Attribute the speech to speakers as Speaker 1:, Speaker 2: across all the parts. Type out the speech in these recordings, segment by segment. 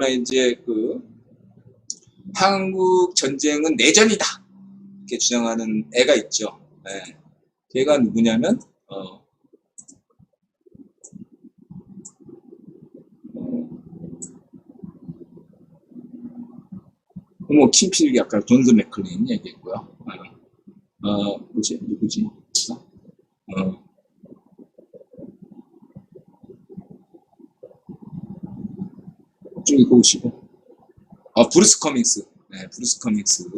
Speaker 1: 다음에 이제 한국 전쟁은 내전이다 이렇게 주장하는 애가 있죠. 예. 걔가 누구냐면 뭐 킴필기 아까 존스 맥클린 얘기했고요. 누구지? 좀 읽어보시고. 브루스 커밍스. 네, 브루스 커밍스.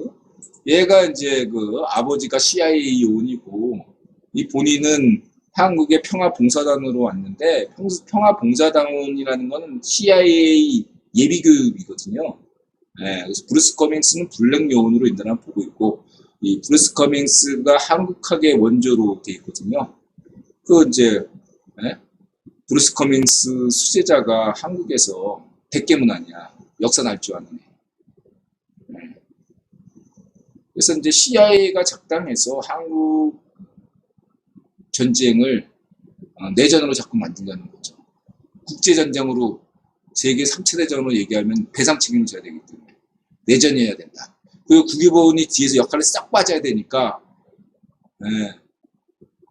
Speaker 1: 얘가 이제 아버지가 CIA 요원이고, 이 본인은 한국의 평화봉사단으로 왔는데, 평화봉사단이라는 거는 CIA 예비교육이거든요. 네, 그래서 브루스 커밍스는 블랙 요원으로 일단 보고 있고, 이 브루스 커밍스가 한국학의 원조로 돼 있거든요. 이제, 네? 브루스 커밍스 수제자가 한국에서 백개문 아니야. 역사 날 줄 아는 애. 네. 그래서 이제 CIA가 작당해서 한국 전쟁을 내전으로 자꾸 만든다는 거죠. 국제전쟁으로 세계 3차 대전으로 얘기하면 배상 책임을 져야 되기 때문에 내전이어야 된다. 그리고 국유본이 뒤에서 역할을 싹 빠져야 되니까 네.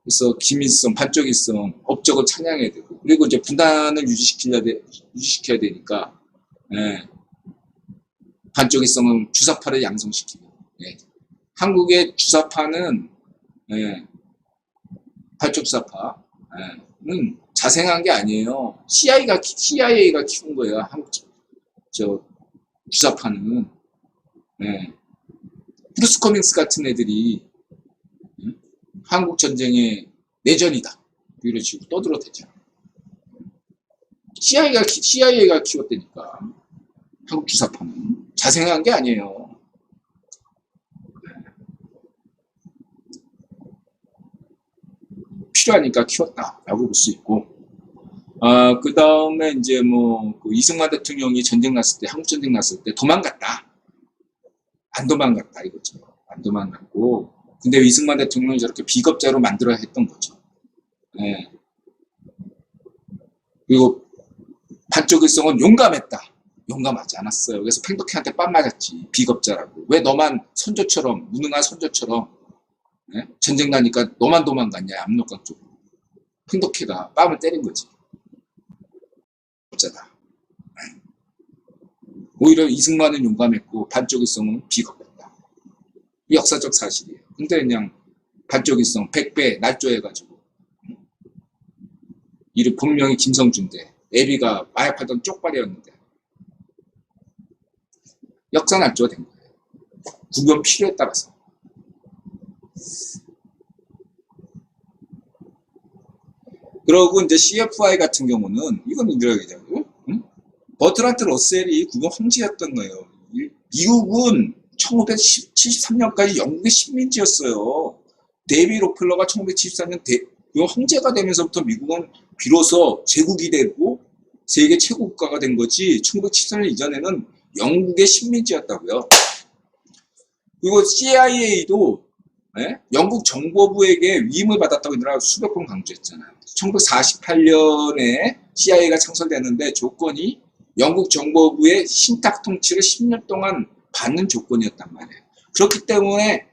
Speaker 1: 그래서 기민성, 반쪽일성, 업적을 찬양해야 되고 그리고 이제 분단을 유지시켜야 되니까 네. 반쪽일성은 주사파를 양성시키고 네. 한국의 주사파는 네. 반쪽 주사파는 자생한 게 아니에요. CIA가 키운 거예요. 한국 주사파는 네. 브루스 커밍스 같은 애들이 한국 전쟁의 내전이다. 이런 식으로 떠들어대잖아. CIA가 키웠다니까. 한국 주사파는 자생한 게 아니에요. 필요하니까 키웠다라고 볼 수 있고. 그 다음에 이제 이승만 대통령이 한국 전쟁 났을 때 도망갔다. 안 도망갔다 이거죠. 안 도망갔고. 근데 이승만 대통령을 저렇게 비겁자로 만들어야 했던 거죠. 네. 그리고 반쪽일성은 용감했다. 용감하지 않았어요. 그래서 팽덕회한테 빤 맞았지. 비겁자라고. 왜 너만 선조처럼 무능한 선조처럼 네? 전쟁 나니까 너만 도망갔냐. 압록강 쪽으로. 팽덕회가 뺨을 때린 거지. 비겁자다. 네. 오히려 이승만은 용감했고 반쪽일성은 비겁했다. 역사적 사실이에요. 근데 그냥 반쪽일성 100배 날조해가지고 이름 본명이 김성준인데 애비가 마약 팔던 쪽발이었는데 역사 날조가 된 거예요. 구경 필요에 따라서. 그러고 이제 CFI 같은 경우는 이건 인정하겠죠. 버트란트 러셀이 구경 황제였던 거예요. 미국은 1973년까지 영국의 식민지였어요. 데이비 로펠러가 1974년 황제가 되면서부터 미국은 비로소 제국이 되고 세계 최고 국가가 된 거지 1974년 이전에는 영국의 식민지였다고요. 그리고 CIA도 영국 정보부에게 위임을 받았다고 내가 수백 번 강조했잖아요. 1948년에 CIA가 창설되는데 조건이 영국 정보부의 신탁 통치를 10년 동안 받는 조건이었단 말이에요. 그렇기 때문에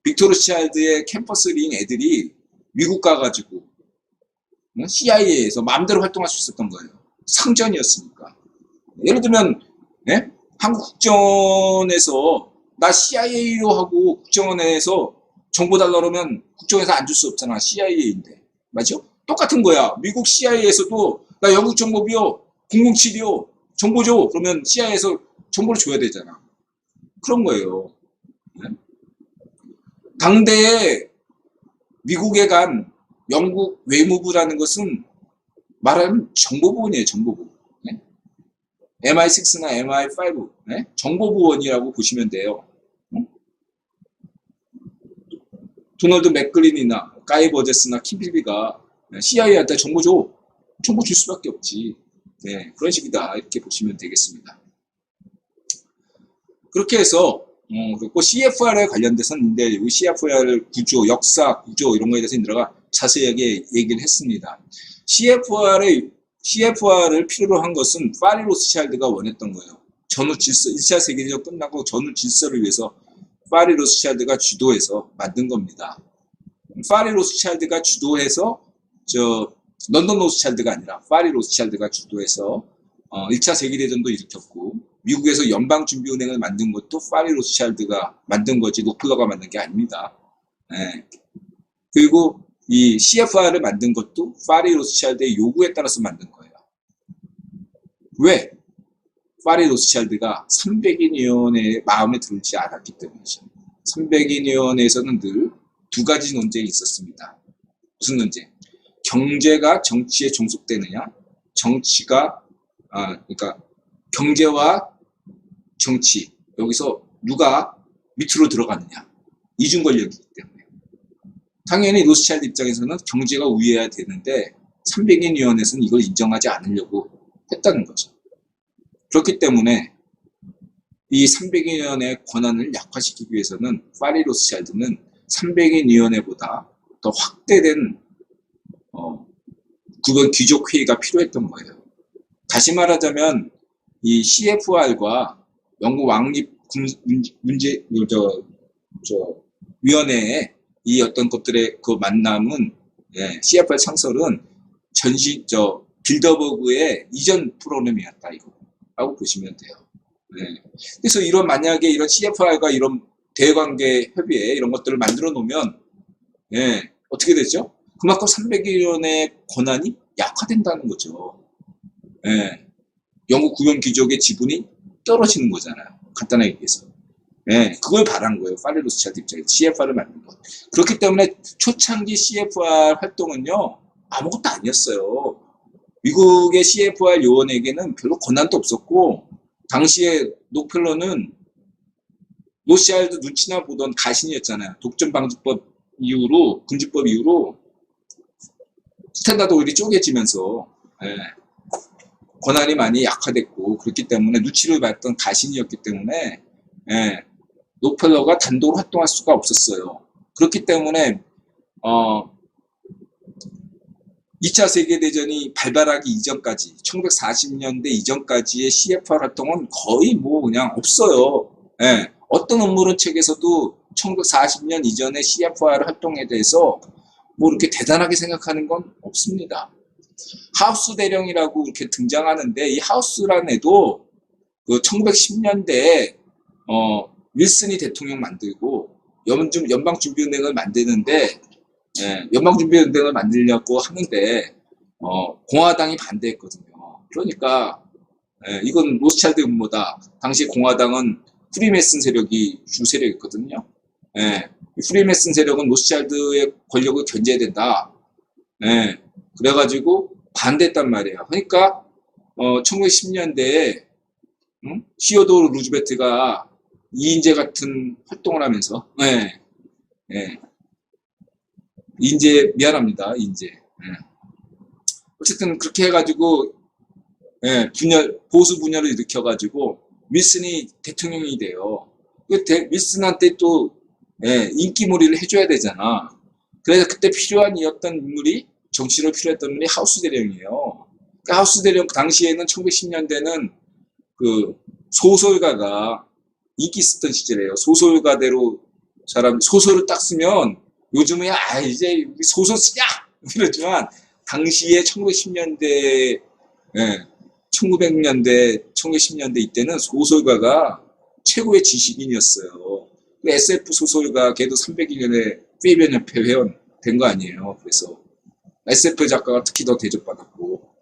Speaker 1: 빅토르 치알드의 캠퍼스 링 애들이 미국 가가지고 CIA에서 마음대로 활동할 수 있었던 거예요. 상전이었으니까. 예를 들면 한국 국정원에서 나 CIA로 하고 국정원에서 정보 달라 그러면 국정원에서 안 줄 수 없잖아. CIA인데. 맞죠? 똑같은 거야. 미국 CIA에서도 나 영국 정보부요. 007이요. 정보 줘. 그러면 CIA에서 정보를 줘야 되잖아. 그런 거예요. 당대에 미국에 간 영국 외무부라는 것은 말하면 정보부원이에요. 정보부. MI6나 MI5 정보부원이라고 보시면 돼요. 도널드 맥클린이나 가이 버제스나 킴필비가 CIA한테 정보 줘. 정보 줄 수밖에 없지. 네, 그런 식이다. 이렇게 보시면 되겠습니다. 그렇게 해서 그리고 CFR에 관련돼서는 이제 CFR 구조, 역사, 구조 이런 거에 대해서 인드라가 자세하게 얘기를 했습니다. CFR의 CFR을 필요로 한 것은 파리 로스차일드가 원했던 거예요. 전후 질서, 1차 세계대전 끝나고 전후 질서를 위해서 파리 로스차일드가 주도해서 만든 겁니다. 파리 로스차일드가 주도해서 런던 로스차일드가 아니라 파리 로스차일드가 주도해서 1차 세계대전도 일으켰고, 미국에서 연방준비은행을 만든 것도 파리 로스차일드가 만든 거지 록펠러가 만든 게 아닙니다. 예. 그리고 이 CFR을 만든 것도 파리 로스차일드의 요구에 따라서 만든 거예요. 왜? 파리 로스차일드가 300인위원회의 마음에 들지 않았기 때문이죠. 300인위원회에서는 늘 두 가지 논쟁이 있었습니다. 무슨 논쟁? 경제가 정치에 종속되느냐, 그러니까 경제와 정치, 여기서 누가 밑으로 들어가느냐, 이중 권력이기 때문에. 당연히 로스차일드 입장에서는 경제가 우위해야 되는데 300인위원회에서는 이걸 인정하지 않으려고 했다는 거죠. 그렇기 때문에 이 300인위원회의 권한을 약화시키기 위해서는 파리 로스차일드는 300인위원회보다 더 확대된 국원 귀족회의가 필요했던 거예요. 다시 말하자면 이 CFR과 영국 왕립 위원회의 이 어떤 것들의 그 만남은, CFR 창설은 빌더버그의 이전 프로그램이었다, 이거라고 보시면 돼요. 그래서 만약에 이런 CFR과 이런 대외관계 협의회 이런 것들을 만들어 놓으면, 어떻게 되죠? 그만큼 300인위원회의 권한이 약화된다는 거죠. 영국 구현 귀족의 지분이 떨어지는 거잖아요. 간단하게 얘기해서. 그걸 바란 거예요. 파리 로스차일드 입장에서 CFR을 만든 거. 그렇기 때문에 초창기 CFR 활동은요, 아무것도 아니었어요. 미국의 CFR 요원에게는 별로 권한도 없었고, 당시에 록펠러는 로스차일드 눈치나 보던 가신이었잖아요. 독점방지법 이후로, 군지법 이후로 스탠다드 오일이 쪼개지면서 권한이 많이 약화됐고, 그렇기 때문에 눈치를 봤던 가신이었기 때문에 록펠러가 단독으로 활동할 수가 없었어요. 그렇기 때문에 2차 세계대전이 발발하기 이전까지, 1940년대 이전까지의 CFR 활동은 거의 그냥 없어요. 어떤 음모론 책에서도 1940년 이전의 CFR 활동에 대해서 이렇게 대단하게 생각하는 건 없습니다. 하우스 대령이라고 이렇게 등장하는데, 이 하우스라는 애도 그 1910년대에 윌슨이 대통령 만들고 연방준비은행을 만드는데, 연방준비은행을 만들려고 하는데 공화당이 반대했거든요. 그러니까 이건 로스차일드 음모다. 당시 공화당은 프리메슨 세력이 주 세력이었거든요. 프리메슨 세력은 로스차일드의 권력을 견제해야 된다. 그래가지고 반대했단 말이에요. 그러니까 1910년대에 시어도르 루즈벨트가 이인제 같은 활동을 하면서, 인제, 미안합니다, 인제. 어쨌든 그렇게 해가지고 보수 분열을 일으켜가지고 윌슨이 대통령이 돼요. 윌슨한테 또 인기몰이를 해줘야 되잖아. 그래서 그때 필요한 인물이, 정치로 필요했던 인물이 하우스 대령이에요. 그러니까 하우스 대령, 당시에는 1910년대는 그 소설가가 인기 있었던 시절이에요. 소설가대로 소설을 딱 쓰면 요즘에 이제 소설 쓰냐 이러지만, 당시에 1910년대 1900년대 1910년대 이때는 소설가가 최고의 지식인이었어요. SF 소설가, 걔도 300인위원회 페이변협회 회원 된 거 아니에요. 그래서 SF 작가가 특히 더 대접받았고,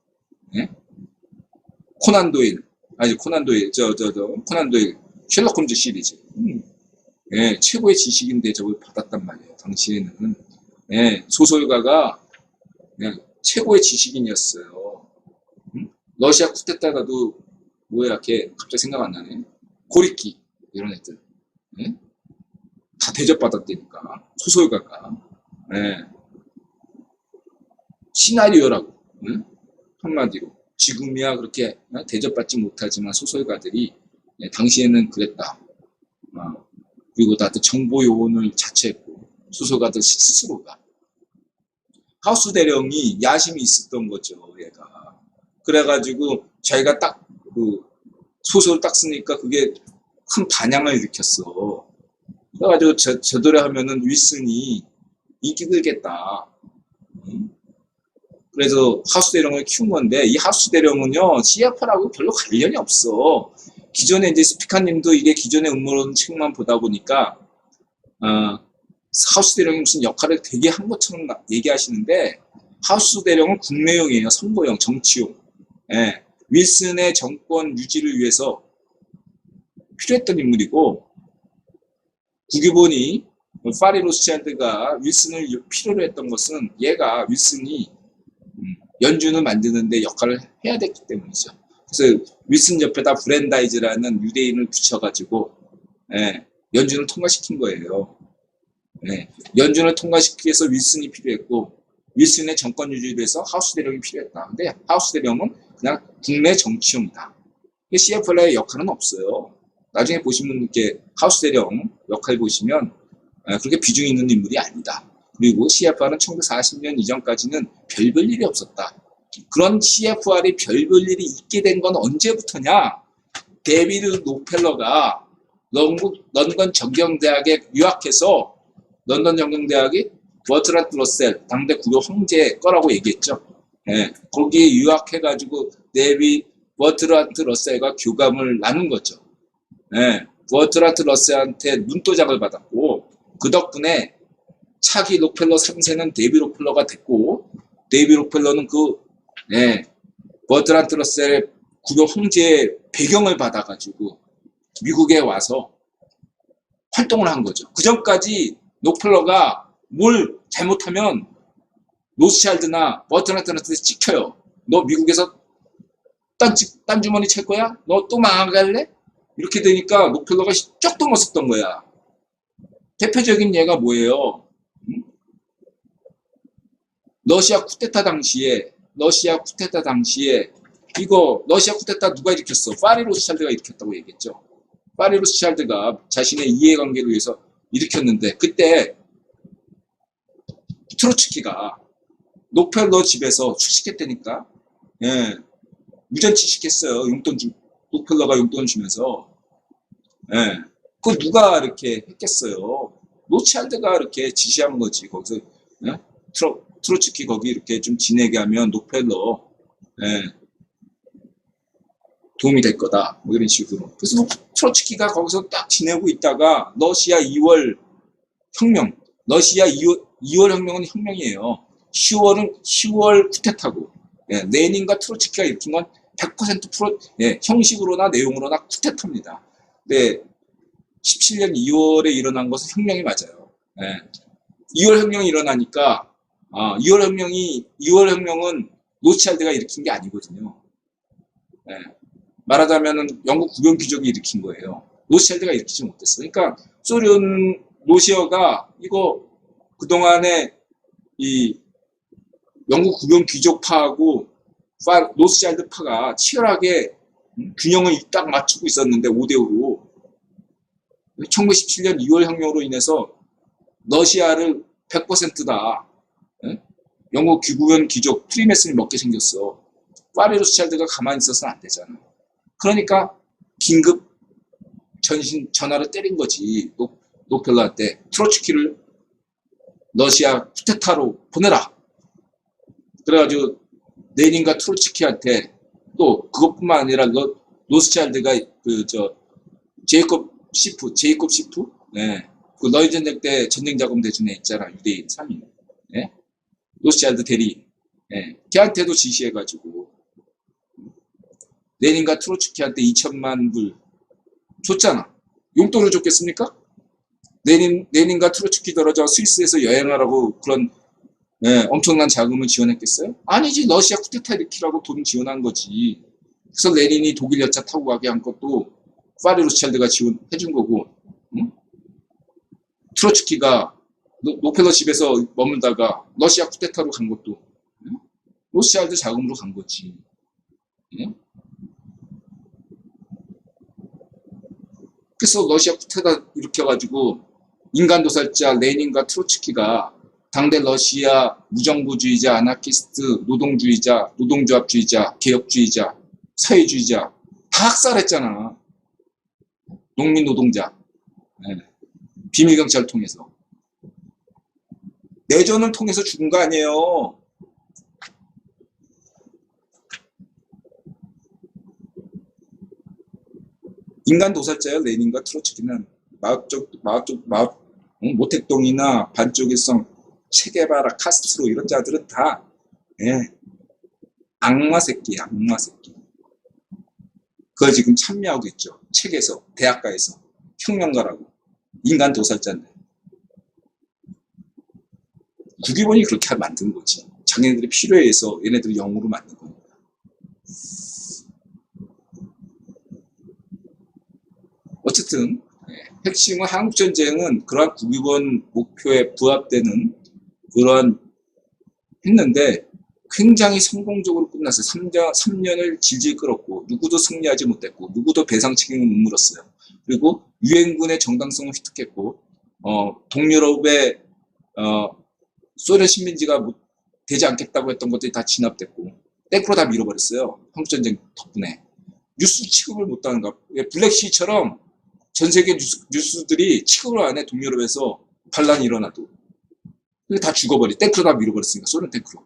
Speaker 1: 코난 도일, 셜록 홈즈 시리즈, 최고의 지식인 대접을 받았단 말이에요. 당시에는 소설가가 최고의 지식인이었어요. 러시아 쿠데타가도 걔 갑자기 생각 안 나네. 고리키 이런 애들 다 대접받았다니까. 소설가가 시나리오라고, 한마디로 지금이야 그렇게 대접받지 못하지만 소설가들이 당시에는 그랬다. 그리고 다들 정보 요원을 자처했고, 소설가들 스스로가. 하우스 대령이 야심이 있었던 거죠, 얘가. 그래가지고 자기가 딱 그 소설을 딱 쓰니까 그게 큰 반향을 일으켰어. 그래가지고 저 노래 하면은 윌슨이 인기 끌겠다. 음. 그래서 하우스 대령을 키운 건데 이 하우스 대령은요 CF라고 별로 관련이 없어. 기존에 이제 스피카님도 이게 기존의 음모론 책만 보다 보니까 하우스 대령이 무슨 역할을 되게 한 것처럼 얘기하시는데 하우스 대령은 국내용이에요. 선거용, 정치용. 예. 윌슨의 정권 유지를 위해서 필요했던 인물이고 국유본이 파리 로스차일드가 윌슨을 필요로 했던 것은 얘가 윌슨이 연준을 만드는데 역할을 해야 됐기 때문이죠. 그래서 윌슨 옆에다 브랜다이즈라는 유대인을 붙여가지고 연준을 통과시킨 거예요. 연준을 통과시키기 위해서 윌슨이 필요했고 윌슨의 정권 유지를 위해서 하우스 대령이 필요했다. 근데 하우스 대령은 그냥 국내 정치용이다. CFL의 역할은 없어요. 나중에 보시면 이렇게 하우스 대령 역할 보시면 그렇게 비중 있는 인물이 아니다. 그리고 CFR은 1940년 이전까지는 별 볼 일이 없었다. 그런 CFR이 별 볼 일이 있게 된 건 언제부터냐? 데비드 록펠러가 런던 정경대학에 유학해서 런던 정경대학이 버트란트 러셀 당대 구교 황제 거라고 얘기했죠. 거기에 유학해가지고 버트란트 러셀과 교감을 나눈 거죠. 버트란트 러셀한테 눈도장을 받았고 그 덕분에 차기 록펠러 3세는 데이비 록펠러가 됐고 데이비 록펠러는 버트란트 러셀의 구교 황제의 배경을 받아가지고 미국에 와서 활동을 한 거죠. 그 전까지 록펠러가 뭘 잘못하면 로스차일드나 버트란트한테 찍혀요. 너 미국에서 딴 주머니 찰 거야? 너 또 망할래? 이렇게 되니까 록펠러가 쪽도 못 썼던 거야. 대표적인 예가 뭐예요? 러시아 쿠데타 당시에 이거 러시아 쿠데타 누가 일으켰어? 파리 로스차일드가 일으켰다고 얘기했죠. 파리 로스차일드가 자신의 이해관계를 위해서 일으켰는데 그때 트로츠키가 록펠러 집에서 출식했다니까. 무전취식했어요. 록펠러가 용돈 주면서. 그거 누가 이렇게 했겠어요? 로스차일드가 이렇게 지시한 거지. 거기서 트로츠키 거기 이렇게 좀 지내게 하면 록펠러 도움이 될 거다. 뭐 이런 식으로. 그래서 트로츠키가 거기서 딱 지내고 있다가 러시아 2월 혁명. 러시아 2월 혁명은 혁명이에요. 10월 쿠데타고. 레닌과 트로츠키가 일으킨 건 100% 형식으로나 내용으로나 쿠데타입니다. 근데 17년 2월에 일어난 것은 혁명이 맞아요. 2월 혁명이 일어나니까 2월 혁명은 로스차일드가 일으킨 게 아니거든요. 말하자면은 영국 구변 귀족이 일으킨 거예요. 로스차일드가 일으키지 못했어. 그러니까 러시아가 이거 그동안에 이 영국 구변 귀족파하고 로스차일드파가 치열하게 균형을 딱 맞추고 있었는데 5대5로 1917년 2월 혁명으로 인해서 러시아를 100%다 영국 구변 귀족 프리메슨이 먹게 생겼어. 파리 로스차일드가 가만히 있어서는 안 되잖아. 그러니까 긴급 전화를 때린 거지. 록펠러한테 트로츠키를 러시아 쿠데타로 보내라. 그래가지고 레닌과 트로츠키한테 또 그것뿐만 아니라 로스차일드가 제이콥 시프 그 너희 전쟁 때 전쟁 자금 대준 애 있잖아. 유대인 3인 로스차일드 대리 걔한테도 지시해가지고 레닌과 트로츠키한테 2천만 불 줬잖아. 용돈을 줬겠습니까? 레닌과 트로츠키 떨어져 스위스에서 여행하라고 그런 엄청난 자금을 지원했겠어요? 아니지. 러시아 쿠데타 일으키라고 돈 지원한 거지. 그래서 레닌이 독일 열차 타고 가게 한 것도 파리 로스차일드가 지원해준 거고 트로츠키가 록펠러 집에서 머물다가 러시아 쿠데타로 간 것도 로스차일드 자금으로 간 거지. 그래서 러시아 쿠데타 일으켜가지고 인간도살자 레닌과 트로츠키가 당대 러시아 무정부주의자, 아나키스트, 노동주의자, 노동조합주의자, 개혁주의자, 사회주의자 다 학살했잖아. 농민 노동자. 네. 비밀경찰을 통해서. 내전을 통해서 죽은 거 아니에요. 인간 도살자야. 레닌과 트로츠키는 모택동이나 반쪽일성 체게바라, 카스트로 이런 자들은 다 악마 새끼야. 악마 새끼. 그걸 지금 참여하고 있죠. 책에서, 대학가에서. 혁명가라고. 인간 도살자인데. 국위본이 그렇게 만든 거지. 자기네들이 필요에 의해서 얘네들이 영으로 만든 겁니다. 어쨌든 핵심은 한국전쟁은 그러한 국위본 목표에 부합되는 그러한 했는데 굉장히 성공적으로 끝났어요. 3년을 질질 끌었고 누구도 승리하지 못했고 누구도 배상 책임을 못 물었어요. 그리고 유엔군의 정당성을 획득했고 동유럽의 소련 식민지가 되지 않겠다고 했던 것들이 다 진압됐고 땡크로 다 밀어버렸어요. 한국전쟁 덕분에. 뉴스 취급을 못하는가. 블랙시처럼 전 세계 뉴스들이 취급을 안 해. 동유럽에서 반란이 일어나도. 다 죽어버리. 탱크로 다 밀어버렸으니까. 소련 탱크로.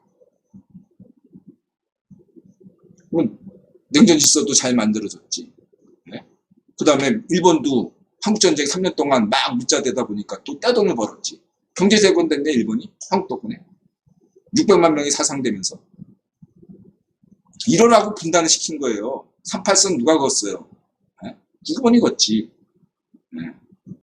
Speaker 1: 냉전 질서도 잘 만들어졌지. 네? 그 다음에 일본도 한국전쟁 3년 동안 막 묻자대다 보니까 또 떼돈을 벌었지. 경제재건됐네 일본이. 한국 덕분에. 600만 명이 사상되면서. 이러라고 분단을 시킨 거예요. 38선 누가 걷어요? 네? 일본이 걷지. 네.